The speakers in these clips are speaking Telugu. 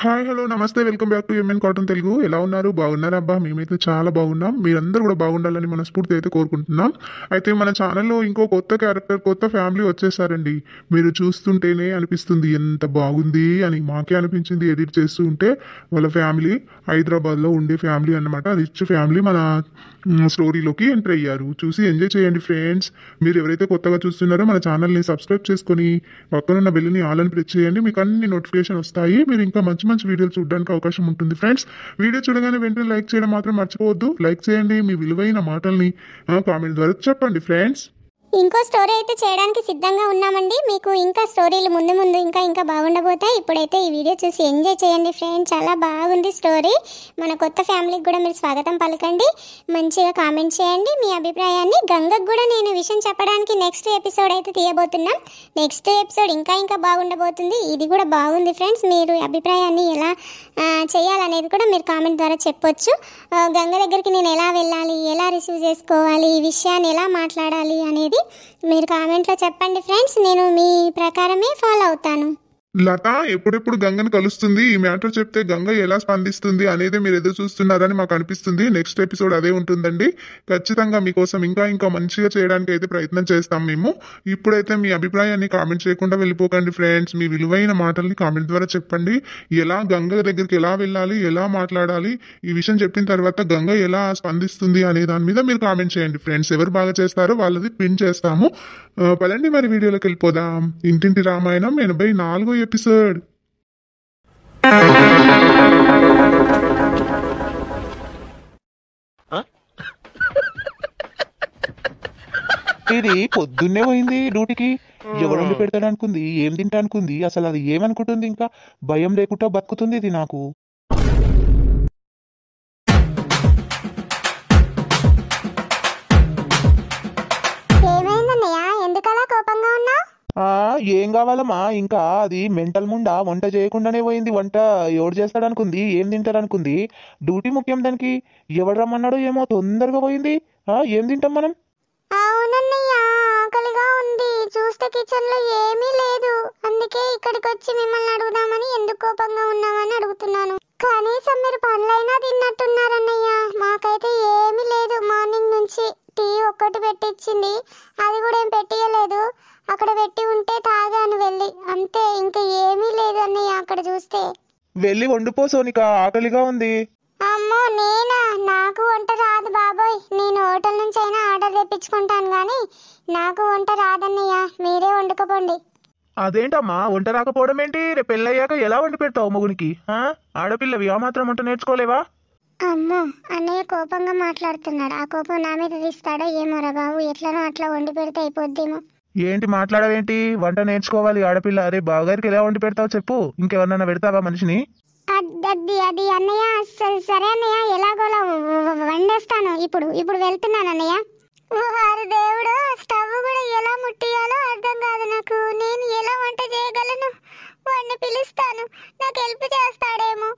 హాయ్ హలో నమస్తే welcome back to MN Cotton Telugu. ఎలా ఉన్నారు? బాగున్నారా? అబ్బా మేమైతే చాలా బాగున్నాం. మీరందరూ కూడా బాగుండాలని మనస్ఫూర్తి అయితే కోరుకుంటున్నాం. అయితే మన ఛానల్లో ఇంకో కొత్త క్యారెక్టర్, కొత్త ఫ్యామిలీ వచ్చేసారండి. మీరు చూస్తుంటేనే అనిపిస్తుంది ఎంత బాగుంది అని. మాకే అనిపించింది ఎడిట్ చేస్తూ ఉంటే. వాళ్ళ ఫ్యామిలీ హైదరాబాద్లో ఉండే ఫ్యామిలీ అన్నమాట. రిచ్ ఫ్యామిలీ మన స్టోరీలోకి ఎంటర్ అయ్యారు. చూసి ఎంజాయ్ చేయండి ఫ్రెండ్స్. మీరు ఎవరైతే కొత్తగా చూస్తున్నారో మన ఛానల్ని సబ్స్క్రైబ్ చేసుకొని పక్కనున్న బెల్ని ఆల్ అని ప్రెస్ చేయండి. మీకు అన్ని నోటిఫికేషన్ వస్తాయి. మీరు ఇంకా మంచి మంచి వీడియోలు చూడడానికి అవకాశం ఉంటుంది ఫ్రెండ్స్. వీడియో చూడగానే వెంటనే లైక్ చేయడం మాత్రం మర్చిపోవద్దు. లైక్ చేయండి. మీ విలువైన మాటల్ని కామెంట్ ద్వారా చెప్పండి ఫ్రెండ్స్. ఇంకో స్టోరీ అయితే చేయడానికి సిద్ధంగా ఉన్నామండి. మీకు ఇంకా స్టోరీలు ముందు ముందు ఇంకా బాగుండబోతాయి. ఇప్పుడైతే ఈ వీడియో చూసి ఎంజాయ్ చేయండి ఫ్రెండ్స్. చాలా బాగుంది స్టోరీ. మన కొత్త ఫ్యామిలీకి కూడా మీరు స్వాగతం పలకండి. మంచిగా కామెంట్ చేయండి మీ అభిప్రాయాన్ని. గంగకు కూడా నేను విషయం చెప్పడానికి నెక్స్ట్ ఎపిసోడ్ అయితే తీయబోతున్నాం. నెక్స్ట్ ఎపిసోడ్ ఇంకా బాగుండబోతుంది. ఇది కూడా బాగుంది ఫ్రెండ్స్. మీరు అభిప్రాయాన్ని ఎలా చేయాలనేది కూడా మీరు కామెంట్ ద్వారా చెప్పొచ్చు. గంగ దగ్గరికి నేను ఎలా వెళ్ళాలి, ఎలా రిసీవ్ చేసుకోవాలి, ఈ విషయాన్ని ఎలా మాట్లాడాలి అనేది మీరు కామెంట్లో చెప్పండి ఫ్రెండ్స్. నేను మీ ప్రకారమే ఫాలో అవుతాను. లత ఎప్పుడెప్పుడు గంగను కలుస్తుంది, ఈ మ్యాటర్ చెప్తే గంగ ఎలా స్పందిస్తుంది అనేది మీరు ఎదురు చూస్తున్నారని మాకు అనిపిస్తుంది. నెక్స్ట్ ఎపిసోడ్ అదే ఉంటుందండి. ఖచ్చితంగా మీకోసం ఇంకా మంచిగా చేయడానికి అయితే ప్రయత్నం చేస్తాం మేము. ఇప్పుడైతే మీ అభిప్రాయాన్ని కామెంట్ చేయకుండా వెళ్ళిపోకండి ఫ్రెండ్స్. మీ విలువైన మాటల్ని కామెంట్ ద్వారా చెప్పండి. ఎలా గంగ దగ్గరికి ఎలా వెళ్ళాలి, ఎలా మాట్లాడాలి, ఈ విషయం చెప్పిన తర్వాత గంగ ఎలా స్పందిస్తుంది అనే దాని మీద మీరు కామెంట్ చేయండి ఫ్రెండ్స్. ఎవరు బాగా చేస్తారో వాళ్ళది పిన్ చేస్తాము. పదండి మరి వీడియోలోకి వెళ్ళిపోదాం. ఇంటింటి రామాయణం 84వ ఎపిసోడ్. ఇది పొద్దున్నే పోయింది డ్యూటీకి. ఎవరు వండి పెడతాడు అనుకుంది, ఏం తింటా అనుకుంది, అసలు అది ఏమనుకుంటుంది, ఇంకా భయం లేకుండా బతుకుతుంది ఇది నాకు. ఏమైందన్నయ్య, ఎందుకలా కోపంగా ఉన్నావు? ఏం కావాలమ్మా, ఇంకా అది మెంటల్ ముండా వంట చేయకుండానే పోయింది. వంట ఎవడు చేస్తాడు అనుకుంది, ఏం తింటాడు అనుకుంది. డ్యూటీ ముఖ్యం దానికి. ఎవడు రమ్మన్నాడో ఏమో తొందరగా పోయింది. ఏం తింటాం మనం? అవునన్నయ్య, ఆకలిగా ఉంది. చూస్తే కిచెన్ లో ఏమీ లేదు. అందుకే ఇక్కడికి వచ్చి మిమ్మల్ని అడుగుదామని, ఎందుకు కోపంగా ఉన్నామని అడుగుతున్నాను. కనీసం మీరు పండ్లైనా తిన్నట్టున్నారన్నయ్య. మాకైతే ఏమీ లేదు. మార్నింగ్ నుంచి టీ ఒక్కటి పెట్టించింది, అది కూడా ఏం పెట్టియలేదు. అక్కడ పెట్టి ఉంటే తాగాను వెళ్ళి, అంతే. ఇంకా ఏమీ లేదు అన్నయ్య అక్కడ చూస్తే. వెళ్ళి వండిపో సోనిక, ఆకలిగా ఉంది. అమ్మో నేనా? నాకు వంట రాదు బాబోయ్. నేను హోటల్ నుంచి అయినా ఆర్డర్ తెప్పించుకుంటాను కానీ నాకు వంట రాదన్నయ్య. మీరే వండుకోపోండి. అదేంటమ్మా వంట రాకపోవడం ఏంటి? రేపు పెళ్ళయ్యాక ఎలా వండి పెడతావు మొగునికి? ఆడపిల్లవి ఆ మాత్రం వంట నేర్చుకోలేవా? అమ్మో, అన్నయ్య కోపంగా మాట్లాడుతున్నాడు. ఆ కోపం నా మీద తీస్తాడో ఏమోరా బాబు. ఎట్లనో అట్లా వండి పెడితే అయిపోద్దేమో. ఏంటి మాట్లాడవేంటి? వంట నేర్చుకోవాలి ఆడపిల్ల. అరే బావగారికి ఎలా వండి పెడతావు చెప్పు. ఇంకెవరన్నా పెడతావా మనిషిని? అది అన్నయ్య, సరే అన్నయ్య, ఎలాగోలా వండేస్తాను. ఇప్పుడు వెళ్తున్నాను అన్నయ్య. వారు దేవుడు, స్టవ్ కూడా ఎలా ముట్టియాలో అర్థం కాదు నాకు. నేను ఎలా వంట చేయగలను? వాడిని పిలుస్తాను, నాకు హెల్ప్ చేస్తాడేమో.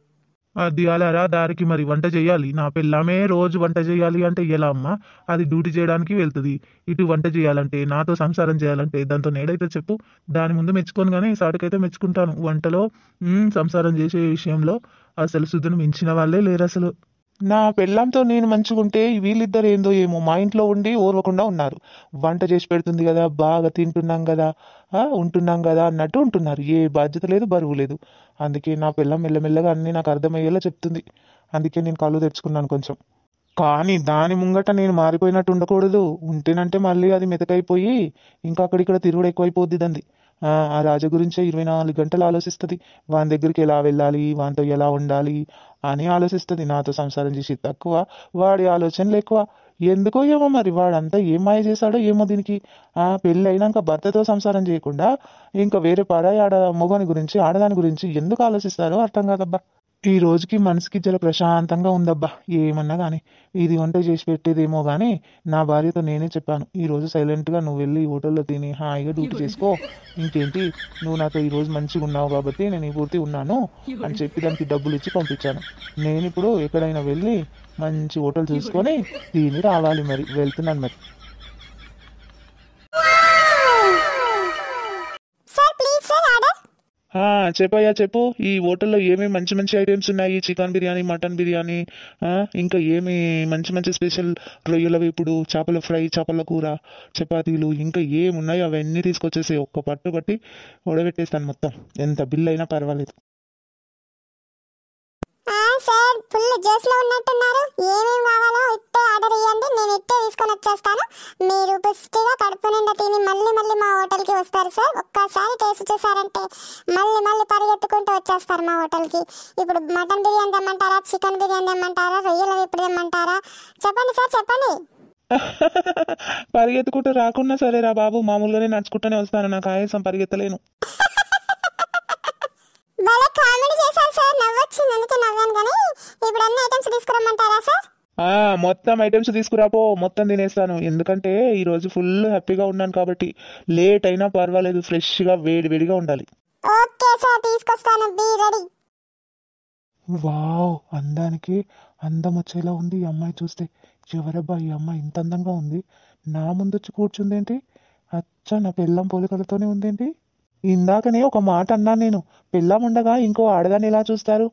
అది అలారా దారికి మరి వంట చేయాలి. నా పిల్లమే రోజు వంట చేయాలి అంటే ఎలా అమ్మా? అది డ్యూటీ చేయడానికి వెళ్తుంది. ఇటు వంట చేయాలంటే, నాతో సంసారం చేయాలంటే దాంతో నేడైతే చెప్పు. దాని ముందు మెచ్చుకోను కానీ సాటికైతే మెచ్చుకుంటాను. వంటలో సంసారం చేసే విషయంలో అసలు సుధను మించిన వాళ్ళే లేరు అసలు. నా పెళ్ళంతో నేను మంచిగుంటే వీళ్ళిద్దరు ఏందో ఏమో మా ఇంట్లో ఉండి ఓర్వకుండా ఉన్నారు. వంట చేసి పెడుతుంది కదా, బాగా తింటున్నాం కదా, ఉంటున్నాం కదా అన్నట్టు ఉంటున్నారు. ఏ బాధ్యత లేదు, బరువు లేదు. అందుకే నా పిల్ల మెల్లమెల్లగా అన్నీ నాకు అర్థమయ్యేలా చెప్తుంది. అందుకే నేను కళ్ళు తెచ్చుకున్నాను కొంచెం. కానీ దాని ముంగట నేను మారిపోయినట్టు ఉండకూడదు. ఉంటేనంటే మళ్ళీ అది మెతకైపోయి ఇంకా అక్కడిక్కడ తిరుగుడు ఎక్కువైపోద్ది దంది. ఆ రాజు గురించే 24 గంటలు ఆలోచిస్తుంది. వాని దగ్గరికి ఎలా వెళ్ళాలి, వానితో ఎలా ఉండాలి అని ఆలోచిస్తుంది. నాతో సంసారం చేసి తక్కువ, వాడి ఆలోచనలు ఎక్కువ. ఎందుకో ఏమో మరి వాడంతా ఏం మాయ చేశాడో ఏమో దీనికి. పెళ్ళి అయినాక భర్తతో సంసారం చేయకుండా ఇంకా వేరే పరాయి మొగని గురించి, ఆడదాని గురించి ఎందుకు ఆలోచిస్తారో అర్థం కాదబ్బా. ఈ రోజుకి మనసుకి జర ప్రశాంతంగా ఉందబ్బా. ఏమన్నా కానీ ఇది వంట చేసి పెట్టేదేమో కానీ నా భార్యతో నేనే చెప్పాను, ఈరోజు సైలెంట్గా నువ్వు వెళ్ళి హోటల్లో తిని హాయిగా డ్యూటీ చేసుకో. ఇంకేంటి, నువ్వు నాతో ఈరోజు మంచిగా ఉన్నావు కాబట్టి నేను ఈ పూర్తి ఉన్నాను అని చెప్పి దానికి డబ్బులు ఇచ్చి పంపించాను. నేను ఇప్పుడు ఎక్కడైనా వెళ్ళి మంచి హోటల్ చూసుకొని తిని రావాలి. మరి వెళ్తున్నాను మరి. చెప్పయ్యా చెప్పు. ఈ హోటల్లో ఏమేమి మంచి మంచి ఐటమ్స్ ఉన్నాయి? చికెన్ బిర్యానీ, మటన్ బిర్యానీ, ఇంకా ఏమి మంచి మంచి స్పెషల్ రొయ్యల వేపుడు, చేపల ఫ్రై, చేపల కూర, చపాతీలు, ఇంకా ఏమున్నాయో అవన్నీ తీసుకొచ్చేసి ఒక్క పట్టు పట్టి ఉడబెట్టేస్తాను మొత్తం. ఎంత బిల్ అయినా పర్వాలేదు. సార్ ఫుల్ జోస్ లో ఉన్నట్టున్నారు. ఏమేమి కావాలో ఇట్టే ఆర్డర్ ఇవ్వండి, నేను ఇట్టే తీసుకొని వచ్చేస్తాను. మీరు పుష్టిగా కడుపు నిండా తిని మళ్ళీ మళ్ళీ మా హోటల్కి వస్తారు సార్. ఒక్కసారి టేస్ట్ చూసారంటే మళ్ళీ మళ్ళీ పరిగెత్తుకుంటూ వచ్చేస్తారు మా హోటల్కి. ఇప్పుడు మటన్ బిర్యానీ తెమ్మంటారా, చికెన్ బిర్యానీ తెమ్మంటారా, రొయ్యల వేపుడు తెమ్మంటారా? చెప్పండి సార్ చెప్పండి. పరిగెత్తుకుంటూ రాకున్నా సరేరా బాబు, మామూలుగానే నడుచుకుంటూనే వస్తాను. నాకు ఆయాసం, పరిగెత్తలేను. భలే కామెడీ చేశారు సార్, నవ్వొచ్చింది అందుకే నవ్వాను. కానీ ఇప్పుడు అన్ని ఐటమ్స్ తీసుకురమ్మంటారా సార్? మొత్తం ఐటమ్స్ తీసుకురాపో, మొత్తం తినేస్తాను. ఎందుకంటే ఈరోజు ఫుల్ హ్యాపీగా ఉన్నాను కాబట్టి. లేట్ అయినా పర్వాలేదు, ఫ్రెష్గా వేడి వేడిగా ఉండాలి. ఓకే సార్ తీసుకొస్తాను, బీ రెడీ. వావ్, అందానికి అందం వచ్చేలా ఉంది ఈ అమ్మాయి. చూస్తే ఎవరబ్బా ఈ అమ్మాయి ఇంత అందంగా ఉంది? నా ముందొచ్చి కూర్చుందేంటి? అచ్చా నా పెళ్ళం పోలికలతోనే ఉందేంటి? ఇందాకనే ఒక మాట అన్నాను నేను, పెళ్ళం ఉండగా ఇంకో ఆడదాన్ని ఎలా చూస్తారు?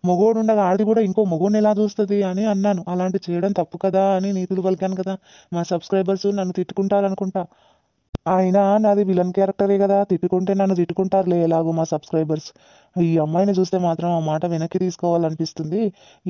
మొగోడు ఉండగా ఆడది కూడా ఇంకో మొగోడిని ఎలా చూస్తుంది అని అన్నాను. అలాంటి చేయడం తప్పు కదా అని నీతులు పలికాను కదా. మా సబ్స్క్రైబర్స్ నన్ను తిట్టుకుంటారనుకుంటా. అయినా నాది విలన్ క్యారెక్టరే కదా, తిట్టుకుంటే నన్ను తిట్టుకుంటారులే ఎలాగో మా సబ్స్క్రైబర్స్. ఈ అమ్మాయిని చూస్తే మాత్రం ఆ మాట వెనక్కి తీసుకోవాలనిపిస్తుంది.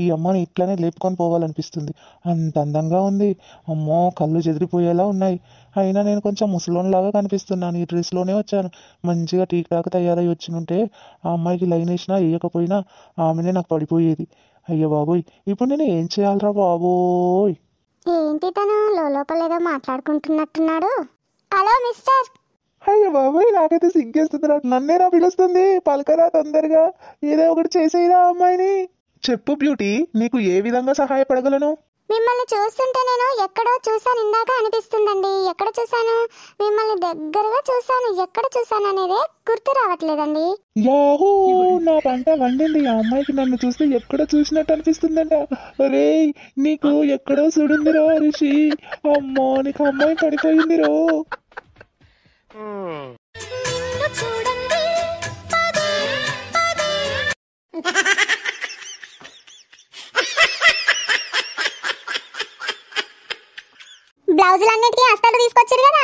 ఈ అమ్మాయిని ఇట్లానే లేపుకొని పోవాలనిపిస్తుంది. అంత అందంగా ఉంది. అమ్మో, కళ్ళు చెదిరిపోయేలా ఉన్నాయి. అయినా నేను కొంచెం ముసలోన్లాగా కనిపిస్తున్నాను. ఈ డ్రెస్లోనే వచ్చాను. మంచిగా టీక్ టాక్ తయారై వచ్చినుంటే ఆ అమ్మాయికి లైన్ వేసినా వేయకపోయినా ఆమెనే నాకు పడిపోయేది. అయ్యో బాబోయ్, ఇప్పుడు నేను ఏం చేయాలరా బాబోయ్? ఏంటి తను లోపల ఏదో మాట్లాడుకుంటున్నట్టున్నాడు. Hello mister. అయ్యో బాబోయ్, నాకైతే సిగ్గేస్తుంది. నన్నేరా పిలుస్తుంది? పలకరా తొందరగా, ఏదో ఒకటి చేసేయరా అమ్మాయిని. చెప్పు బ్యూటీ, నీకు ఏ విధంగా సహాయపడగలను? మిమ్మల్ని చూస్తుంటే నేను ఎక్కడో చూసాను ఇందాక అనిపిస్తుందండి. ఎక్కడ చూసాను? మిమ్మల్ని దగ్గరగా చూసాను. ఎక్కడ చూసాను అనేది గుర్తు రావట్లేదండి. యాహూ, నా పంట వండింది. ఆ అమ్మాయికి నన్ను చూస్తే ఎక్కడో చూసినట్టు అనిపిస్తుందంట. అరే, నీకు ఎక్కడో చూడుందిరో రిషి. అమ్మో, నీకు అమ్మాయి పడిపోయిందిరో. బ్లౌజులన్నిటికీ అస్తలు తీసుకొచ్చారు కదా.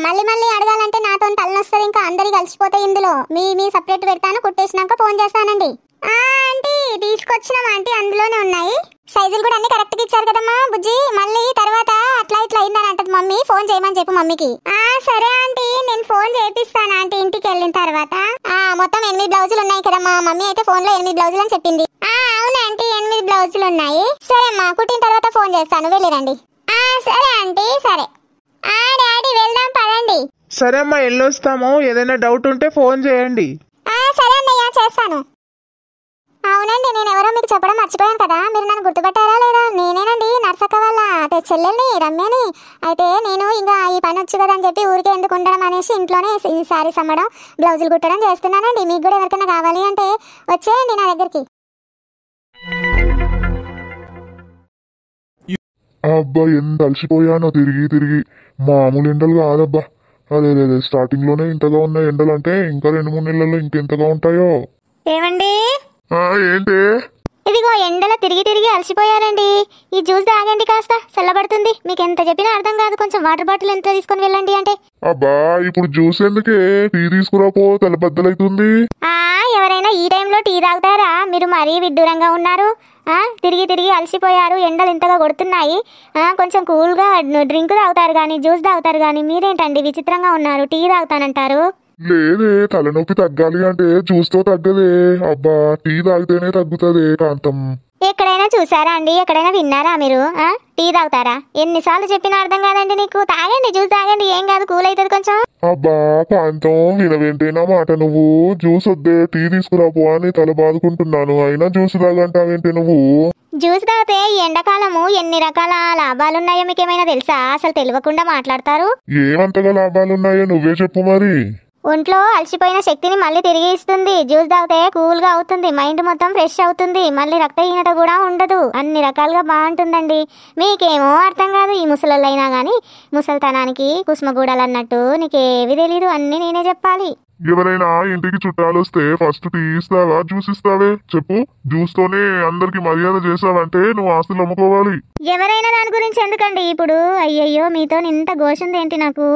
మళ్ళీ మళ్ళీ అడగాలంటే నాతో తలనొస్తుంది. ఇంకా అందరి కలిసిపోతాయి ఇందులో. మీ సపరేట్ పెడతాను, కుట్టేసినాక ఫోన్ చేస్తానండి. ఆంటీ తీసుకొచ్చినాం ఆంటీ, అందులోనే ఉన్నాయి. సైజులు కూడా అన్ని కరెక్ట్గా ఇచ్చారు కదమ్మా బుజ్జి. మళ్ళీ తర్వాత అట్లా ఇట్లా అయిందని అంటది మమ్మీ. ఫోన్ చేయమని చెప్పు మమ్మీకి. సరే ఆంటీ, నేను ఫోన్ చేపిస్తాను ఆంటీ ఇంటికి వెళ్ళిన తర్వాత. మొత్తం 8 బ్లౌజులు ఉన్నాయి కదమ్మా. మమ్మీ అయితే ఫోన్ లో 8 బ్లౌజులు అని చెప్పింది. అవును ఆంటీ, 8 బ్లౌజులు ఉన్నాయి. సరే అమ్మా, కుట్టిన తర్వాత ఫోన్ చేస్తాను, వెళ్ళిరండి. సరే ఆంటీ, సరే. డాడీ వెళ్దాం పదండి. సరే అమ్మా, వెళ్ళొస్తాము. ఏదైనా డౌట్ ఉంటే ఫోన్ చేయండి. సరే అన్నయ్య, చేస్తాను. అవునండి, నేను ఎవరో మీకు చెప్పడం మర్చిపోయాను కదా. మీరు నన్ను గుర్తుపట్టారా లేదా? నేనేనండి, నర్సక్క వాళ్ళ చెల్లెల్ని, రమ్యని. అయితే నేను ఇంకా ఈ పని వచ్చు కదా అని చెప్పి ఊరికే ఎందుకు ఉండడం అనేసి ఇంట్లోనే ఈ శారీస్ అమ్మడం, బ్లౌజులు కుట్టడం చేస్తున్నానండి. మీకు కూడా ఎవరికైనా కావాలి అంటే వచ్చేయండి నా దగ్గరికి. అబ్బా, ఎంత అలసిపోయానో తిరిగి తిరిగి. మామూలు ఎండలు కాదబ్బా. అదే స్టార్టింగ్ లోనే ఇంతగా ఉన్న ఎండలు అంటే ఇంకా 2-3 నెలల్లో ఇంకెంతగా ఉంటాయో. ఏమండి? ఏంటి? ఇదిగో ఎండలో తిరిగి తిరిగి అలసిపోయారండి. ఈ జ్యూస్ తాగండి, కాస్త చల్లబడుతుంది. మీకు ఎంత చెప్పినా అర్థం కాదు. కొంచెం వాటర్ బాటిల్ ఎంత తీసుకొని వెళ్ళండి అంటే. అబ్బా, ఇప్పుడు జ్యూస్ ఎందుకే? టీ తీసుకురాపో, తలబద్దలైతుంది. ఎవరైనా ఈ టైంలో టీ తాగుతారా? మీరు మరీ విడ్డూరంగా ఉన్నారు. తిరిగి తిరిగి అలసిపోయారు, ఎండలు ఇంతగా కొడుతున్నాయి. కొంచెం కూల్గా డ్రింక్ తాగుతారు కానీ, జ్యూస్ తాగుతారు కానీ, మీరేంటండి విచిత్రంగా ఉన్నారు? టీ తాగుతానంటారు. లేదే, తలనొప్పి తగ్గాలి అంటే జ్యూస్ తో తగ్గదే. అబ్బా, టీ తాగితేనే తగ్గుతుంది కాంతం. ఎక్కడైనా చూసారా అండి? ఎక్కడైనా విన్నారా మీరు? టీ తాగుతారా? ఎన్నిసార్లు చెప్పినా అర్థం కాదండి నీకు. తాగండి, జ్యూస్ తాగండి, ఏం కాదు, కూల్ అవుతుంది కొంచెం. అబ్బా కాంతం, వినవేంటేనా మాట నువ్వు? జ్యూస్ వద్దే, టీ తీసుకురాపో అని తల బాదుకుంటున్నాను. అయినా జ్యూస్ తాగంటావేంటి నువ్వు? జ్యూస్ తాగితే ఈ ఎండాకాలము ఎన్ని రకాల లాభాలున్నాయో మీకేమైనా తెలుసా? అసలు తెలియకుండా మాట్లాడతారు. ఏమంతగా లాభాలున్నాయో నువ్వే చెప్పు మరి. ఒంట్లో అలసిపోయిన శక్తిని మళ్ళీ తిరిగి ఇస్తుంది. జ్యూస్ తాగితే కూల్గా అవుతుంది, మైండ్ మొత్తం ఫ్రెష్ అవుతుంది, మళ్ళీ రక్తహీనత కూడా ఉండదు. అన్ని రకాలుగా బాగుంటుందండి. మీకేమో అర్థం కాదు. ఈ ముసలైనా కానీ ముసలితనానికి కుసుమగూడలు అన్నట్టు నీకేవి తెలీదు, అన్ని నేనే చెప్పాలి. ఎవరైనా ఇంటికి చుట్టాలు వస్తే ఫస్ట్ టీ ఇస్తావా జ్యూస్ ఇస్తావే చెప్పు? జ్యూస్ తోనే అందరికి మర్యాద చేసావంటే నువ్వు ఆస్తులు అమ్ముకోవాలి. ఎవరైనా దాని గురించి ఎందుకండి ఇప్పుడు? అయ్యయ్యో మీతో ఇంత గోషుంది ఏంటి నాకు?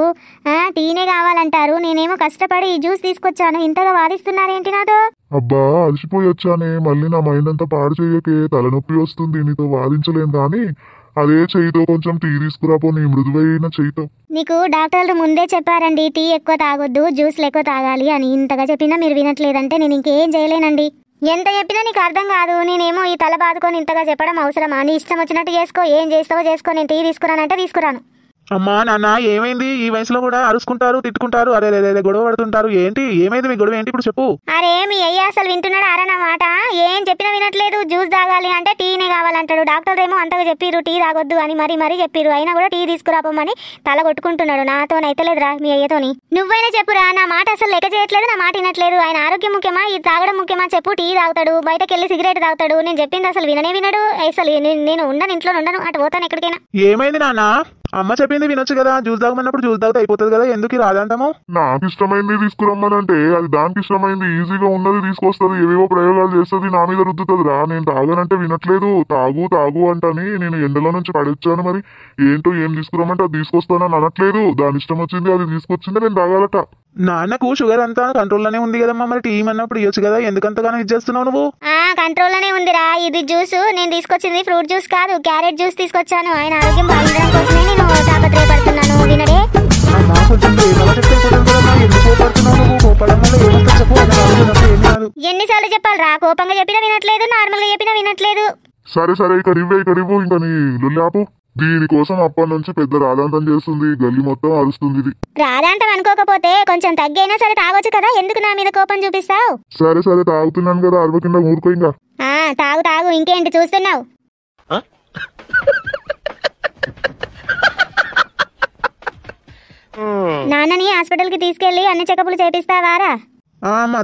టీనే కావాలంటారు, నేనేమో కష్టపడి ఈ జ్యూస్ తీసుకొచ్చాను, ఇంతగా వాదిస్తున్నారేంటి నాతో? అబ్బా అలసిపోయి వచ్చానే, మళ్ళీ నా మైండ్ అంతా పాడు చేయకే, తలనొప్పి వస్తుంది, నీతో వాదించలేను కానీ అదే చెయ్యితో కొంచెం టీ తీసుకురాపో, నీ మృదువైన చెయ్యితో. నీకు డాక్టర్లు ముందే చెప్పారండి టీ ఎక్కువ తాగొద్దు, జ్యూస్లు ఎక్కువ తాగాలి అని. ఇంతగా చెప్పినా మీరు వినట్లేదంటే నేను ఇంకేం చేయలేనండి. ఎంత చెప్పినా నీకు అర్థం కాదు. నేనేమో ఈ తల బాదుకొని ఇంతగా చెప్పడం అవసరమా? నీ ఇష్టం వచ్చినట్టు చేసుకో, ఏం చేస్తావో చేసుకో, నేను టీ తీసుకురానంటే తీసుకురాను. అమ్మా నాన్న ఏమైంది? ఈ వయసులో కూడా అరుచుకుంటారు, తిట్టుకుంటారు, అరే గొడవ పడుతుంటారు. ఏంటి ఏమైంది? మీ గొడవ ఏంటి ఇప్పుడు చెప్పు? అరే మీ అయ్య అసలు వింటున్నాడు అరా నా మాట? ఏం చెప్పినా వినట్లేదు. జ్యూస్ తాగాలి అంటే టీనే కావాలంటాడు. డాక్టర్ ఏమో అంతగా చెప్పిర్రు టీ తాగొద్దు అని, మరీ చెప్పిర్రు. అయినా కూడా టీ తీసుకురాపమని తల కొట్టుకుంటున్నాడు. నాతోనైతలేదురా మీ అయ్యతోని. నువ్వైనా చెప్పురా, నా మాట అసలు లెక్క చేయట్లేదు, నా మాట వినట్లేదు. ఆయన ఆరోగ్యం ముఖ్యమా ఇది తాగడం ముఖ్యమా చెప్పు? టీ తాగుతాడు, బయటకు వెళ్ళి సిగరెట్ తాగుతాడు. నేను చెప్పింది అసలు వినడు. అసలు నేను ఉండను, ఇంట్లో ఉండను, అటు పోతాను ఎక్కడికైనా. ఏమైంది నాన్న? అమ్మ చెప్పింది వినొచ్చు కదా, జ్యూస్ తాగమన్నప్పుడు జ్యూస్ తాగితే అయిపోతుంది కదా, ఎందుకు రాదంటాము? నాకు ఇష్టమైంది తీసుకురమ్మనంటే అది దానికి ఇష్టమైంది, ఈజీగా ఉన్నది తీసుకొస్తుంది, ఏవేవో ప్రయోగాలు చేస్తుంది, నా మీద రుద్దుతుంది రా. నేను తాగనంటే వినట్లేదు. తాగు అంటని నేను ఎండలో నుంచి పడొచ్చాను. మరి ఏంటో ఏం తీసుకురమ్మంటే అది తీసుకొస్తానని అనట్లేదు. దాని ఇష్టం వచ్చింది అది తీసుకొచ్చింది, నేను తాగాలట. నాన్నకు షుగర్ అంతా కంట్రోల్లోనే ఉంది కదమ్మా, మరి టీ అన్నప్పుడు ఇవ్వచ్చు కదా, ఎందుకంతగానో ఇచ్చేస్తున్నావు నువ్వు? కంట్రోల్లోనే ఉందిరా. ఇది జ్యూస్ నేను తీసుకొచ్చింది ఫ్రూట్ జ్యూస్ కాదు, క్యారెట్ జ్యూస్ తీసుకొచ్చాను. ఆయన ఆరోగ్యం బాగుండడం కోసమే నేను తాపత్రయపడుతున్నాను. వినడే? అమ్మా కొంచెం ప్రేమగా చెప్తే కుదరదమ్మా, ఎందుకు కోపడుతున్నావు నువ్వు? కోపడం వల్ల ఏమంతా చెప్పు, ఏం కాదు. ఎన్నిసార్లు చెప్పాలరా? కోపంగా చెప్పినా వినట్లేదు, నార్మల్ గా చెప్పినా వినట్లేదు. సరే ఇక్కడ ఇవ్వు ఇంకా నీ లొల్లాపు. దీనికోసం అప్పటి నుంచి పెద్ద రాధాంతం చేస్తుంది, గల్లి మొత్తం అరుస్తుంది. ఇది రాధాంతం అనుకోకపోతే కొంచెం తగ్గైనా సరే తాగొచ్చు కదా, ఎందుకు నా మీద కోపం చూపిస్తావు? సరే తాగుతున్నాను కదా, అరవకుండా ఊరుకో ఇంకా. తాగు ఇంకేంటి చూస్తున్నావు? నాన్నని హాస్పిటల్ కి తీసుకెళ్లి అన్ని చెకప్లు చేపిస్తావారా? అమ్మా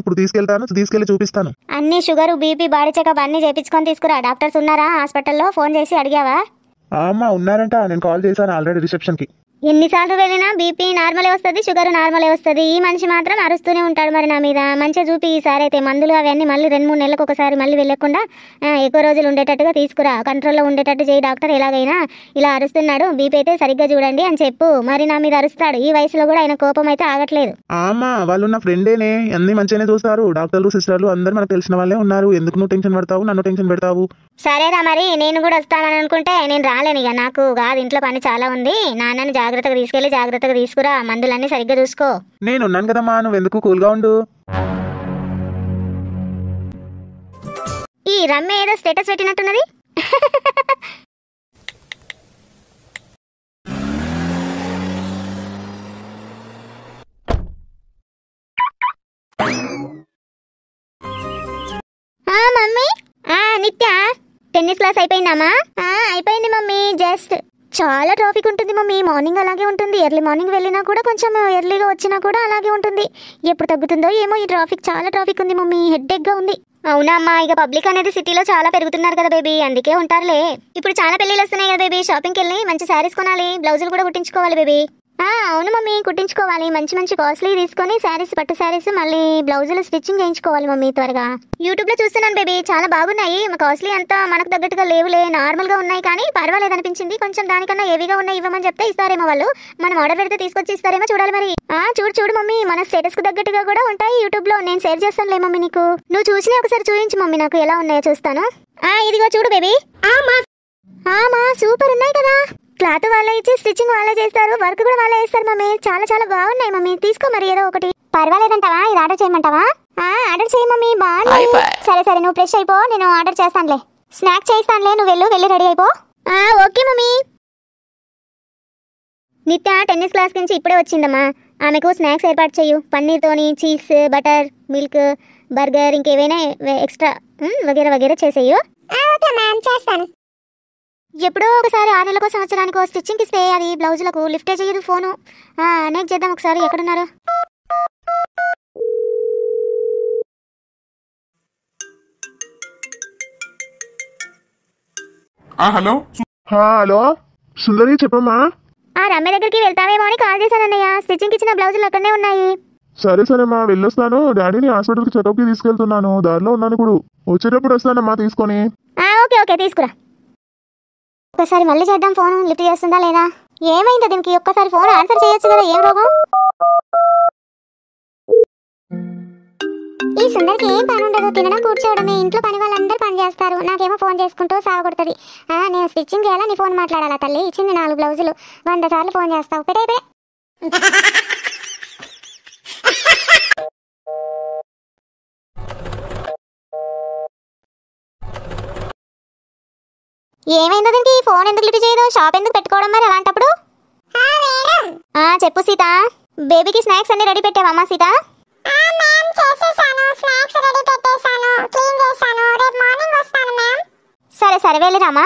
ఇప్పుడు తీసుకెళ్లి చూపిస్తాను. అన్ని షుగర్, బీపీ, బాడీ చెకప్ అన్ని చేపించుకొని తీసుకురా. డాక్టర్స్ ఉన్నారా హాస్పిటల్లో? ఫోన్ చేసి అడిగావా? అమ్మా ఉన్నారంట, నేను కాల్ చేశాను ఆల్రెడీ రిసెప్షన్ కి. ఎన్నిసార్లు వెళ్ళినా బీపీ నార్మలే వస్తుంది, షుగర్ నార్మలే వస్తుంది. ఈ మనిషి మాత్రం అరుస్తూనే ఉంటాడు. మరి నా మీద మంచిగా చూపి ఈసారి అయితే మందులు అవన్నీ మళ్ళీ 2-3 నెలలకు ఒకసారి మళ్ళీ వెళ్ళకుండా ఎక్కువ రోజులు ఉండేటట్టుగా తీసుకురా. కంట్రోల్లో ఉండేటట్టు చేయి డాక్టర్. ఎలాగైనా ఇలా అరుస్తున్నాడు, బీపీ అయితే సరిగ్గా చూడండి అని చెప్పు. మరి నా మీద అరుస్తాడు. ఈ వయసులో కూడా ఆయన కోపం అయితే ఆగట్లేదు. అమ్మా వాళ్ళు నా ఫ్రెండేనే, అన్ని మంచిగానే చూస్తారు. డాక్టర్లు, సిస్టర్లు అందరు మనకు తెలిసిన వాళ్ళే ఉన్నారు. ఎందుకు నువ్వు టెన్షన్ పడతావు, నన్ను టెన్షన్ పెడతావు? సరేరా, మరి నేను కూడా వస్తానని అనుకుంటే నేను రాలేను ఇక. నాకు కాదు, ఇంట్లో పని చాలా ఉంది. నాన్నని జాగ్రత్తగా తీసుకెళ్లి జాగ్రత్తగా తీసుకురా, మందులన్నీ సరిగ్గా చూసుకో. నేనున్నాను కదమ్మా, నువ్వెందుకు కూల్గా ఉండు. ఈ రమ్య ఏదో status పెట్టినట్టున్నది. Mummy, Nitya tennis class అయిపోయిందమ్మా? అయిపోయింది మమ్మీ. జస్ట్ చాలా ట్రాఫిక్ ఉంటుంది మమ్మీ. మార్నింగ్ అలాగే ఉంటుంది, ఎర్లీ మార్నింగ్ వెళ్ళినా కూడా కొంచెం ఎర్లీగా వచ్చినా కూడా అలాగే ఉంటుంది. ఎప్పుడు తగ్గుతుందో ఏమో ఈ ట్రాఫిక్. చాలా ట్రాఫిక్ ఉంది మమ్మీ, హెడ్ఏక్ గా ఉంది. అవునా అమ్మా, ఇక పబ్లిక్ అనేది సిటీలో చాలా పెరుగుతున్నారు కదా బేబీ, అందుకే ఉంటారులే. ఇప్పుడు చాలా పెళ్ళిళ్ళు వస్తున్నాయి కదా బేబీ, షాపింగ్కి వెళ్ళి మంచి శారీస్ కొనాలి, బ్లౌజులు కూడా కుట్టించుకోవాలి బేబీ. అవును మమ్మీ, కుట్టించుకోవాలి. మంచి కాస్ట్లీ తీసుకొని శారీస్, పట్టు శారీస్, మళ్ళీ బ్లౌజులు స్టిచ్చింగ్ చేయించుకోవాలి మమ్మీ త్వరగా. యూట్యూబ్ లో చూస్తున్నాను బేబీ, చాలా బాగున్నాయి. కాస్ట్లీ అంతా మనకు తగ్గట్టుగా లేవులే, నార్మల్ గా ఉన్నాయి కానీ పర్వాలేదు అనిపించింది. కొంచెం దానికన్నా హెవీగా ఉన్నాయి ఇవ్వమని చెప్తే ఇస్తారేమో వాళ్ళు. మనం ఆర్డర్ పెడితే తీసుకొచ్చి ఇస్తారేమో, చూడాలి మరి. చూడు మమ్మీ, మన స్టేటస్ కు తగ్గట్టుగా కూడా ఉంటాయి యూట్యూబ్ లో. నేను షేర్ చేస్తానులే మమ్మీ నీకు. నువ్వు చూసి ఒకసారి చూపించు మమ్మీ నాకు ఎలా ఉన్నాయో చూస్తాను. ఇదిగో చూడు బేబీ. సూపర్ ఉన్నాయి కదా. క్లాత్ వాళ్ళే ఇచ్చి స్టిచ్చింగ్ వాళ్ళే చేస్తారు, వర్క్ కూడా వాళ్ళే చేస్తారు మమ్మీ. చాలా బాగున్నాయి మమ్మీ. తీసుకో మరి ఏదో ఒకటి. పర్వాలేదంటావా? ఇది ఆర్డర్ చేయమంటావా? ఆర్డర్ చేయి మమ్మీ, బాగున్నాయి. సరే నువ్వు ఫ్రెష్ అయిపో, నేను ఆర్డర్ చేస్తానులే. స్నాక్ చేయిస్తానులే, నువ్వు వెళ్ళి రెడీ అయిపో. Okay mummy. Nitya tennis class నుంచి ఇప్పుడే వచ్చిందమ్మా. ఆమెకు స్నాక్స్ ఏర్పాటు చెయ్యు. పన్నీర్తోని చీజ్, బటర్, మిల్క్, బర్గర్, ఇంకేవైనా ఎక్స్ట్రా వగేరా చేసేయు. చేస్తాను. ఎప్పుడో ఒకసారి 6 నెలలకు సంవత్సరానికో స్టిచ్చింగ్ ఇస్తే అది బ్లౌజులకు లిఫ్టే చేయదు ఫోను. నెక్స్ట్ చేద్దాం ఒకసారి. ఎక్కడున్నారు? హలో హలో సుందరి, చెప్పమ్మా. రమ్య దగ్గరికి వెళ్తావేమో అని కాల్ చేశానన్నయ్య. స్టిచ్చింగ్ ఇచ్చిన బ్లౌజులు అక్కడనే ఉన్నాయి. సరే సరే మా వెళ్ళొస్తాను. డాడీని హాస్పిటల్కి చెకప్కి తీసుకెళ్తున్నాను. దారిలో ఉన్నాను ఇప్పుడు. వచ్చేటప్పుడు వస్తానమ్మా తీసుకొని. ఓకే ఓకే తీసుకురా. ఒకసారి మళ్ళీ చేద్దాం, ఫోన్ లిఫ్ట్ చేస్తుందా లేదా. ఏమైందో దీనికి, ఒక్కసారి ఫోన్ ఆన్సర్ చేయొచ్చు కదా, ఏం రోగం. ఈ సుందరికి ఏం పని ఉండదు, తినడం కూర్చోవడమే. ఇంట్లో పని వాళ్ళందరూ పని చేస్తారు, నాకేమో ఫోన్ చేసుకుంటూ సాగొడుతుంది. నేను స్టిచ్చింగ్ చేయాలా, నీ ఫోన్ మాట్లాడాలా తల్లి. ఇచ్చింది 4 బ్లౌజులు, 100 సార్లు ఫోన్ చేస్తావు. పెట్టే ఏమైందో దీనికి, ఫోన్ ఎందుకు లిఫ్ట్ చేయదు, షాప్ ఎందుకు పెట్టుకోవడం మరి అలాంటప్పుడు. చెప్పు సీత, బేబీకి స్నాక్స్ అన్ని రెడీ పెట్టావమ్మా సీత? సరే సరే వెళ్ళిరామా.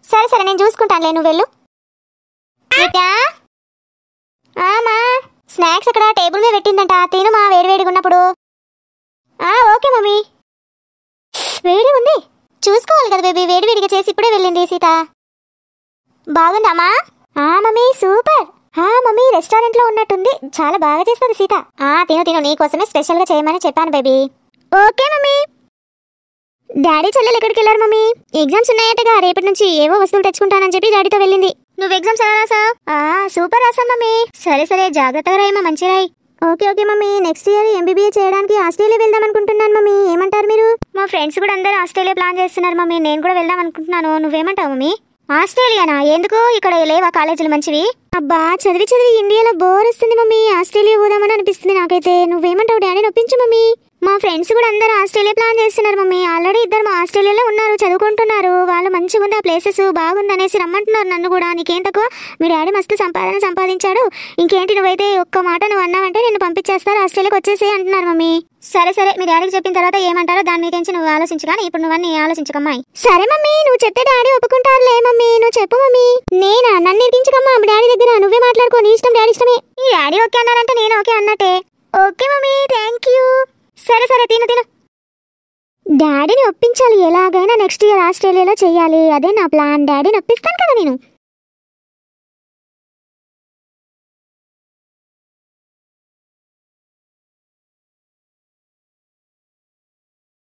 సరే సరే నేను చూసుకుంటానులే, నువ్వు వెళ్ళు. స్నాక్స్ అక్కడ టేబుల్ మీద పెట్టిందంట, తిను మా వేడివేడిగా ఉన్నప్పుడు. Okay mummy. వేడి ఉంది, చూసుకోవాలి కదా బేబీ, వేడివేడిగా చేసి ఇప్పుడే వెళ్ళింది సీత. బాగుందమ్మా? Mummy super. మమ్మీ రెస్టారెంట్ లో ఉన్నట్టుంది, చాలా బాగా చేస్తుంది సీత. తిను తిను, నీకోసమే స్పెషల్ గా చేయమని చెప్పాను బేబీ. Okay mummy. డాడీ చెల్లెలు ఎక్కడికి వెళ్ళారు మమ్మీ? ఎగ్జామ్స్ ఉన్నాయటగా, రేపటి నుంచి ఏవో వస్తువులు తెచ్చుకుంటానని చెప్పి డాడీతో వెళ్ళింది. నువ్వు ఎగ్జామ్స్ ఎలా రాసావు? సూపర్ రాసాను మమ్మీ. సరే సరే జాగ్రత్తగా రాయమ్మా, మంచి రాయి. Okay okay mummy. Next year MBBA చేయడానికి ఆస్ట్రేలియా వెళ్దాం అనుకుంటున్నాను మమ్మీ, ఏమంటారు మీరు? మా ఫ్రెండ్స్ కూడా అందరూ ఆస్ట్రేలియా ప్లాన్ చేస్తున్నారు మమ్మీ, నేను కూడా వెళ్దాం అనుకుంటున్నాను. నువ్వేమంటావు మమ్మీ? ఆస్ట్రేలియానా? ఎందుకు, ఇక్కడ లేవా కాలేజీలు మంచివి? అబ్బా చదివి చదివి ఇండియాలో బోర్ వస్తుంది మమ్మీ, ఆస్ట్రేలియా పోదామని అనిపిస్తుంది నాకైతే. నువ్వేమంటావు? డాడీని ఒప్పించు మమ్మీ. మా ఫ్రెండ్స్ కూడా అందరూ ఆస్ట్రేలియా ప్లాన్ చేస్తున్నారు మమ్మీ. ఆల్రెడీ 2 ఆస్ట్రేలియాలో ఉన్నారు, చదువుకుంటున్నారు. వాళ్ళు మంచిగా ఉంది, ఆ ప్లేసెస్ బాగుంది అనేసి రమ్మంటున్నారు నన్ను కూడా. నీకేం తక్కువ, మీ డాడీ మస్తు సంపాదించాడు. ఇంకేంటి, నువ్వైతే ఒక్క మాట నువ్వు అన్నావంటే నేను పంపించేస్తారు, ఆస్ట్రేలియాకి వచ్చేసే అంటున్నారు మమ్మీ. సరే సరే, మీ డాడీకి చెప్పిన తర్వాత ఏమంటారో దాని మీకేంచి నువ్వు ఆలోచించు, కానీ ఇప్పుడు నువ్వన్నీ ఆలోచించకమ్మాయి. సరే మమ్మీ, నువ్వు చెప్తే డాడీ ఒప్పుకుంటారులే మమ్మీ. నువ్వు చెప్పు మమ్మీ. నేనా? నన్ను ఇరికించకమ్మా మీ డాడీ దగ్గర, నువ్వే మాట్లాడుకో, నీ ఇష్టం, డాడీ ఇష్టమే. ఈ డాడీ ఓకే అన్నారంటే నేను ఓకే అన్నట్టే. Okay mummy, thank you. సరే సరే తిను తిను. డాడీని ఒప్పించాలి ఎలాగైనా, నెక్స్ట్ ఇయర్ ఆస్ట్రేలియాలో చెయ్యాలి, అదే నా ప్లాన్. డాడీని ఒప్పిస్తాను కదా నేను.